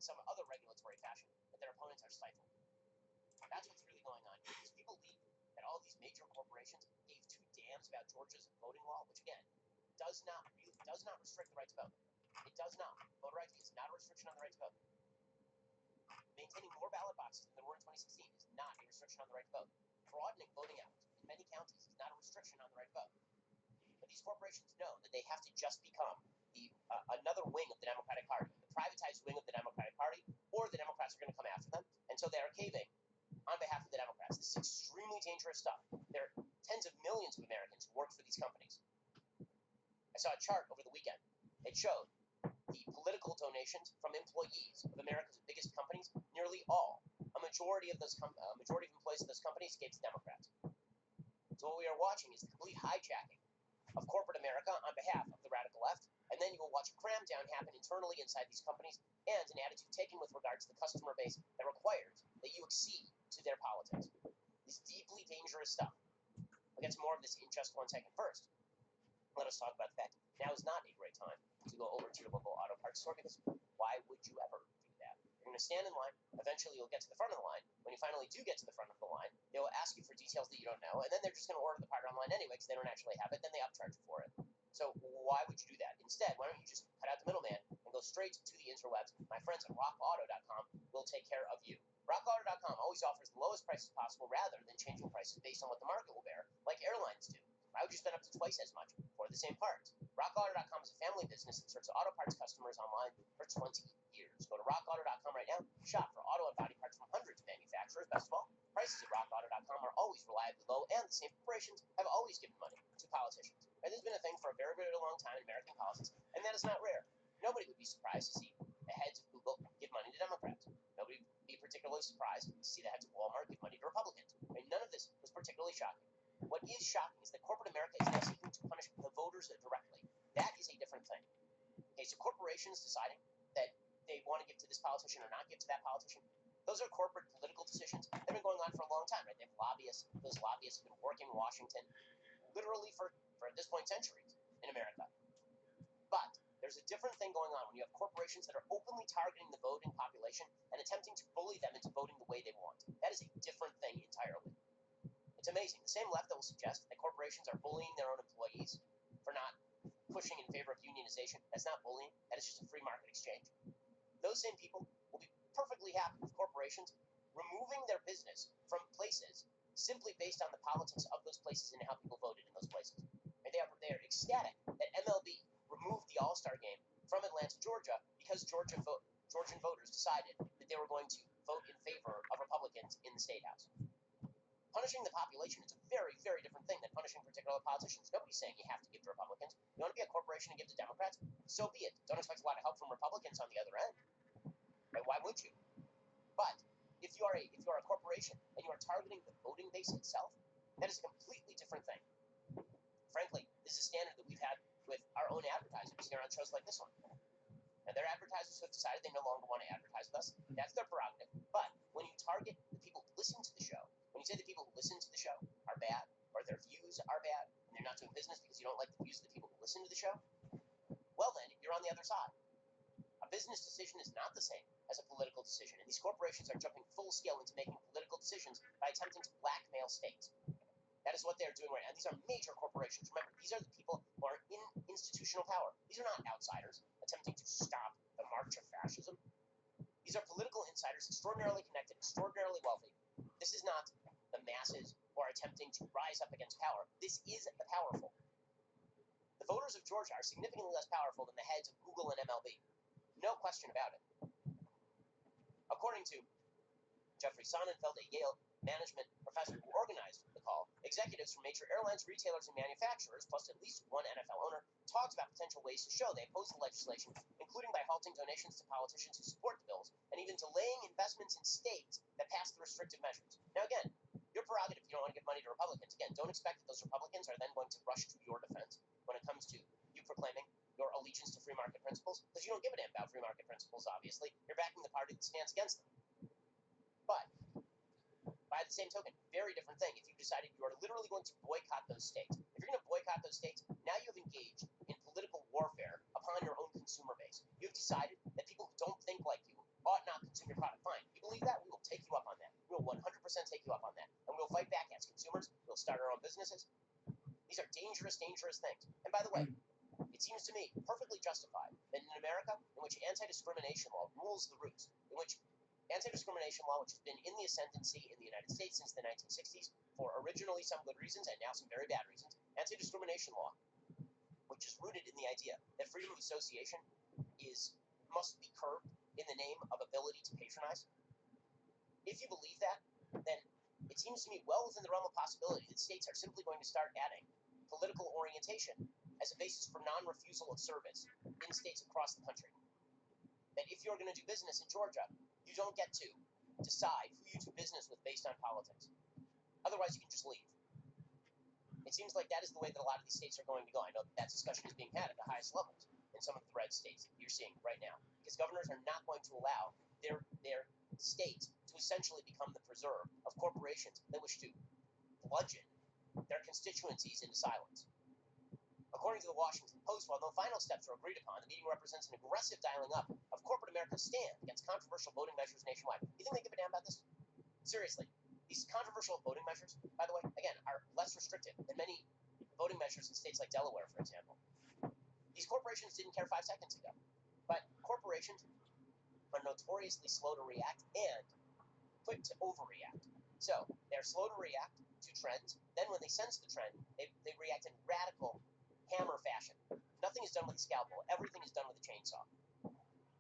some other regulatory fashion, but their opponents are stifled. That's what's really going on here. These people believe that all these major corporations gave two damns about Georgia's voting law, which again does not restrict the right to vote. It does not. Voter ID is not a restriction on the right to vote. Maintaining more ballot boxes than there were in 2016 is not a restriction on the right to vote. Broadening voting hours in many counties is not a restriction on the right to vote. But these corporations know that they have to just become another wing of the Democratic Party, the privatized wing of the Democratic Party, or the Democrats are going to come after them, and so they are caving on behalf of the Democrats. This is extremely dangerous stuff. There are tens of millions of Americans who work for these companies. I saw a chart over the weekend. It showed the political donations from employees of America's biggest companies, nearly all, a majority of employees of those companies gave to Democrats. So what we are watching is the complete hijacking of corporate America on behalf of the radical left, and then you will watch a cram down happen internally inside these companies and an attitude taken with regard to the customer base that requires that you accede to their politics. This deeply dangerous stuff. We'll get to more of this in just 1 second. First, let us talk about the fact now is not a great time to go over to your local auto parts store, because why would you ever do that? You're going to stand in line. Eventually, you'll get to the front of the line. When you finally do get to the front of the line, they will ask you for details that you don't know, and then they're just going to order the part online anyway because they don't actually have it. Then they upcharge you for it. So why would you do that? Instead, why don't you just cut out the middleman and go straight to the interwebs? My friends at RockAuto.com will take care of you. RockAuto.com always offers the lowest prices possible rather than changing prices based on what the market will bear, like airlines do. Why would you spend up to twice as much for the same parts? RockAuto.com is a family business that serves auto parts customers online for 20 years. Go to RockAuto.com right now. Shop for auto and body parts from hundreds of manufacturers. Best of all, prices at RockAuto.com are always reliably low, and the same corporations have always given money to politicians. And this has been a thing for a very, very long time in American politics, and that is not rare. Nobody would be surprised to see the heads of Google give money to Democrats. Nobody would be particularly surprised to see the heads of Walmart give money to Republicans. And none of this was particularly shocking. What is shocking is that corporate America is now seeking to punish the voters directly. That is a different thing. Okay, so corporations deciding that they want to give to this politician or not give to that politician, those are corporate political decisions. They've been going on for a long time, right? They have lobbyists. Those lobbyists have been working in Washington literally for at this point, centuries in America. But there's a different thing going on when you have corporations that are openly targeting the voting population and attempting to bully them into voting the way they want. That is a different thing entirely. It's amazing. The same left that will suggest that corporations are bullying their own employees for not pushing in favor of unionization, that's not bullying. That is just a free market exchange. Those same people will be perfectly happy with corporations removing their business from places simply based on the politics of those places and how people voted in those places. And they are ecstatic that MLB removed the All-Star game from Atlanta, Georgia, because Georgian voters decided that they were going to vote in favor of Republicans in the State House. Punishing the population is a very, very different thing than punishing particular politicians. Nobody's saying you have to give to Republicans. You want to be a corporation and give to Democrats? So be it. Don't expect a lot of help from Republicans on the other end. Right? Why would you? But if you are a corporation and you are targeting the voting base itself, that is a completely different thing. Frankly, this is a standard that we've had with our own advertisers here on shows like this one. And their advertisers who have decided they no longer want to advertise with us, that's their prerogative. But when you target the people who listen to the show, when you say the people who listen to the show are bad, or their views are bad, and they're not doing business because you don't like the views of the people who listen to the show, well then, you're on the other side. A business decision is not the same as a political decision, and these corporations are jumping full scale into making political decisions by attempting to blackmail states. That is what they're doing right now. These are major corporations. Remember, these are the people who are in institutional power. These are not outsiders attempting to stop the march of fascism. These are political insiders, extraordinarily connected, extraordinarily wealthy. This is not the masses who are attempting to rise up against power. This is the powerful. The voters of Georgia are significantly less powerful than the heads of Google and MLB. No question about it. According to Jeffrey Sonnenfeld, a Yale management professor who organized the call, executives from major airlines, retailers, and manufacturers, plus at least one NFL owner, talked about potential ways to show they oppose the legislation, including by halting donations to politicians who support the bills, and even delaying investments in states that pass the restrictive measures. Now again, your prerogative if you don't want to give money to Republicans. Again, don't expect that those Republicans are then going to rush to your defense when it comes to you proclaiming your allegiance to free market principles, because you don't give a damn about free market principles, obviously. You're backing the party that stands against them. But by the same token, very different thing. If you decided you are literally going to boycott those states, if you're going to boycott those states, now you have engaged in political warfare upon your own consumer base. You have decided that people who don't think like you ought These are dangerous, dangerous things. And by the way, it seems to me perfectly justified that in America, in which anti-discrimination law rules the roost, in which anti-discrimination law, which has been in the ascendancy in the United States since the 1960s, for originally some good reasons and now some very bad reasons, anti-discrimination law, which is rooted in the idea that freedom of association must be curbed in the name of ability to patronize. If you believe that, then it seems to me well within the realm of possibility that states are simply going to start adding political orientation as a basis for non-refusal of service in states across the country. That if you're going to do business in Georgia, you don't get to decide who you do business with based on politics. Otherwise, you can just leave. It seems like that is the way that a lot of these states are going to go. I know that discussion is being had at the highest levels in some of the red states that you're seeing right now, because governors are not going to allow their states to essentially become the preserve of corporations that wish to bludgeon their constituencies into silence. According to the Washington Post, while no final steps were agreed upon, the meeting represents an aggressive dialing up of corporate America's stand against controversial voting measures nationwide. You think they give a damn about this? Seriously. These controversial voting measures, by the way, again, are less restrictive than many voting measures in states like Delaware, for example. These corporations didn't care 5 seconds ago. But corporations are notoriously slow to react and quick to overreact. So they're slow to react to trends. Then when they sense the trend, they react in radical hammer fashion. Nothing is done with a scalpel. Everything is done with a chainsaw.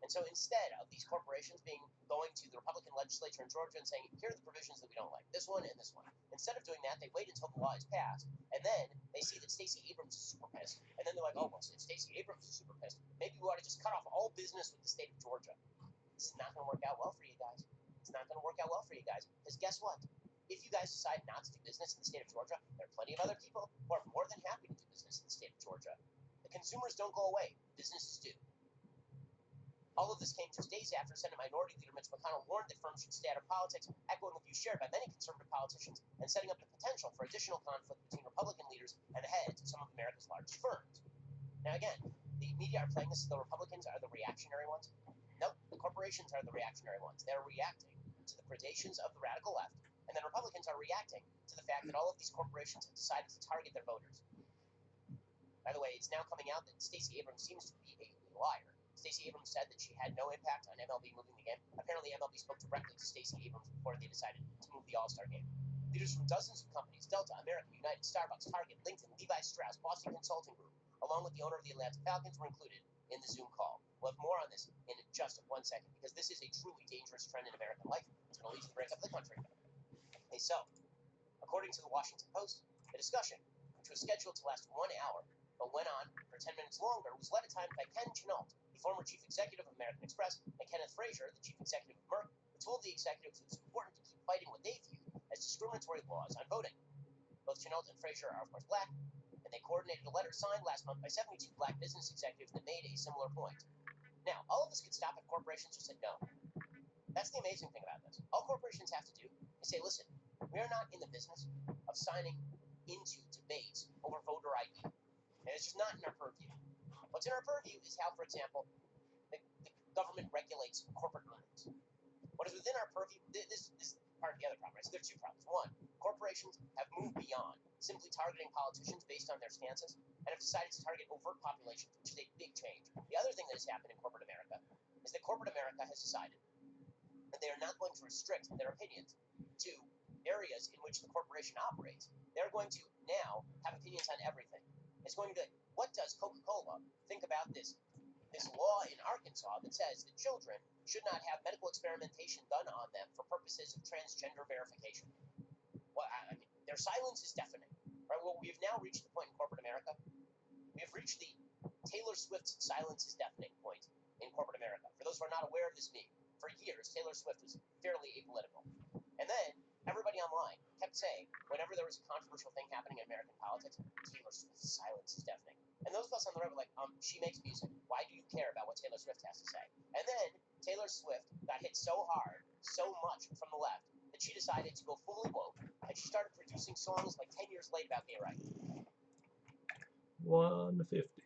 And so instead of these corporations going to the Republican legislature in Georgia and saying, here are the provisions that we don't like, this one and this one. Instead of doing that, they wait until the law is passed, and then they see that Stacey Abrams is super pissed. And then they're like, oh, well, since Stacey Abrams is super pissed, maybe we ought to just cut off all business with the state of Georgia. This is not going to work out well for you guys. It's not going to work out well for you guys. Because guess what? If you guys decide not to do business in the state of Georgia, there are plenty of other people who are more than happy to do business in the state of Georgia. The consumers don't go away. Businesses do. All of this came just days after Senate Minority Leader Mitch McConnell warned that firms should stay out of politics, echoing the view shared by many conservative politicians and setting up the potential for additional conflict between Republican leaders and the heads of some of America's largest firms. Now again, the media are playing this as the Republicans are the reactionary ones. Nope, the corporations are the reactionary ones. They're reacting to the predations of the radical left, and then Republicans are reacting to the fact that all of these corporations have decided to target their voters. By the way, it's now coming out that Stacey Abrams seems to be a liar. Stacey Abrams said that she had no impact on MLB moving the game. Apparently, MLB spoke directly to Stacey Abrams before they decided to move the All-Star game. Leaders from dozens of companies, Delta, American, United, Starbucks, Target, LinkedIn, Levi Strauss, Boston Consulting Group, along with the owner of the Atlanta Falcons, were included in the Zoom call. We'll have more on this in just 1 second, because this is a truly dangerous trend in American life. It's going to lead to the breakup of the country. Okay, so, according to the Washington Post, the discussion, which was scheduled to last 1 hour, but went on for 10 minutes longer, was led at times by Ken Chenault, the former chief executive of American Express, and Kenneth Frazier, the chief executive of Merck, who told the executives it was important to keep fighting what they viewed as discriminatory laws on voting. Both Chenault and Frazier are, of course, black, and they coordinated a letter signed last month by 72 black business executives that made a similar point. Now, all of this could stop if corporations just said no. That's the amazing thing about this. All corporations have to do is say, listen, we are not in the business of signing into debates over voter ID. And it's just not in our purview. What's in our purview is how, for example, the government regulates corporate earnings. What is within our purview, this is part of the other problem, right? So there are two problems. One, corporations have moved beyond simply targeting politicians based on their stances and have decided to target overt populations, which is a big change. The other thing that has happened in corporate America is that corporate America has decided that they are not going to restrict their opinions to areas in which the corporation operates. They're going to now have opinions on everything. It's going to be like, what does Coca-Cola think about this law in Arkansas that says that children should not have medical experimentation done on them for purposes of transgender verification? Well, I mean, their silence is deafening. Right? Well, we have now reached the point in corporate America. We have reached the Taylor Swift's silence is deafening point in corporate America. For those who are not aware of this meme, for years, Taylor Swift was fairly apolitical. And then everybody online kept saying, whenever there was a controversial thing happening in American politics, Taylor Swift's silence is deafening. And those of us on the right were like, she makes music. Why do you care about what Taylor Swift has to say? And then Taylor Swift got hit so hard, so much from the left, that she decided to go fully woke, and she started producing songs like 10 years late about gay rights. 150.